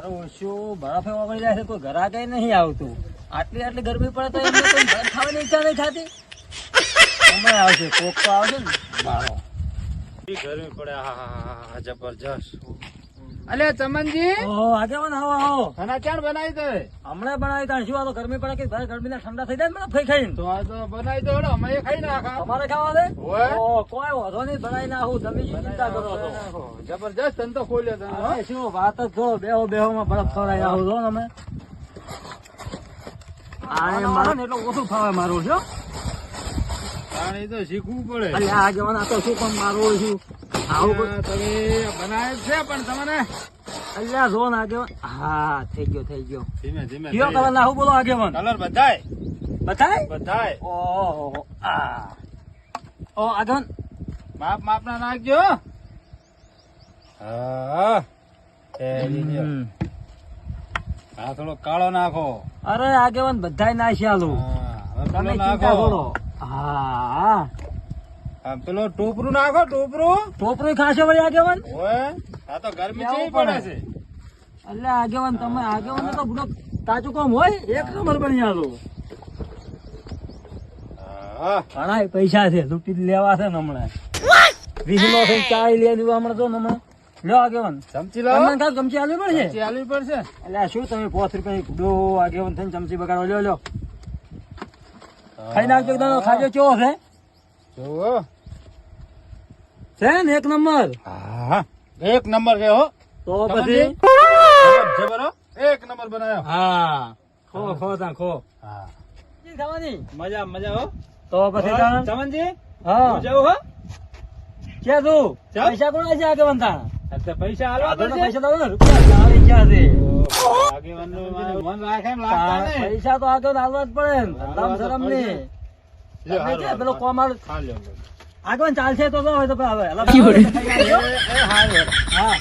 મારું શું બરફ ઓગળી જાય છે, કોઈ ઘરાકે નહીં આવતું. આટલી ગરમી પડે તો એમને કોઈ બરફ ખાવાની ઈચ્છા નહીં થતી. સમય આવશે, કોક તો આવશે ને મારો. ગરમી પડે, હા જબરજસ્ત. અલે ચમનજી, ઓહો, આગેવાન આવો. ખાના ક્યાં બનાવી દે? હમણાં બનાવી તા. શું આ તો ગરમી પડે કે ભાઈ ગરમીના ઠંડા થઈ જાય ને બરફ ખાઈ ખાઈને. તો આ તો બનાવી દો, હેડો, અમે ખાઈ નાખા. તમારે ખાવા દે? ઓય. ઓહો, કોઈ વાંધો નહીં, બનાવી નાખું. તમે શું ચિંતા કરો છો? જબરજસ્ત ધંધો ખોલ્યો તમે, હો. અરે શું વાત જ કરો, બેહો માં બરફ ખવડાવી આવું છો ને અમે. આ મારો ને એટલું ઓછું ખાવા મારું છો. પાણી તો શીખવું પડે. અરે આગેવાન આ તો શું પણ મારું છું આવું આ તમે બનાવે છે પણ તમને અલ્યા જો ને આગેવાન. હા, થઈ ગયો ધીમે ધીમે કયો કલર નાખું બોલો આગેવાન? કલર બધાય બતાય. બધાય ઓહો, આ ઓ આગેવાન માપ ના નાખજો. હા હા થોડો કાળો નાખો. અરે આગેવાન બધાય નાખ્યાલું. હા, હવે તમે પેલો ચિંતા નાખો. કરો. હા, હા, પેલો ટોપરું નાખો. ટોપરું ખાશો વળી આગેવાન? ઓય આ તો ગરમી લેવું કેવી પડે પડે. છે. અલ્યા આગેવાન તમે આગેવાન તો બધો તાજું કામ હોય એક નંબર બની આલું. હા ઘણા પૈસા છે, લૂંટી લેવા છે ને હમણાં. વીસનો છે, ચાય લેવા હમણાં જો ને હમણાં. લ્યો આગેવાન ચમચી લાવો. તમને કાંઈ ચમચી આલવી પડશે? ચમચી આલવી પડશે. એટલે શું તમે 5 રૂપિયા દો આગેવાન થઈને ચમચી બગાડો. લ્યો ખાઈ નાખજો એકદમ. ખાજો કેવો છે? જોવો. છે ને એક નંબર. હા એક નંબર છે હો. તો પછી જબર હો. એક નંબર બનાવ્યો. હા, ખો તા ખો. હા ખાવાની મજા હો. તો પછી તાણ. ચમનજી હા, હું જાઉં હો. ક્યાં તું? ચમ? પૈસા કોણ છે આગેવાન તાણ? એટલે પૈસા આલવા આગળ તો પડશે. પૈસા તો રૂપિયા આવી ક્યાં છે? આગેવાનનું મન રાખે એમ લાગતા નહીં. પૈસા તો આગળ હાલવા જ પડે ને. ધંધામ શરમ નહીં. લ્યો, તમે છે હાલો, પેલો કોમાળ હા, લ્યો. આગળ ચાલશે તો હોય તો હવે એ હારું. હા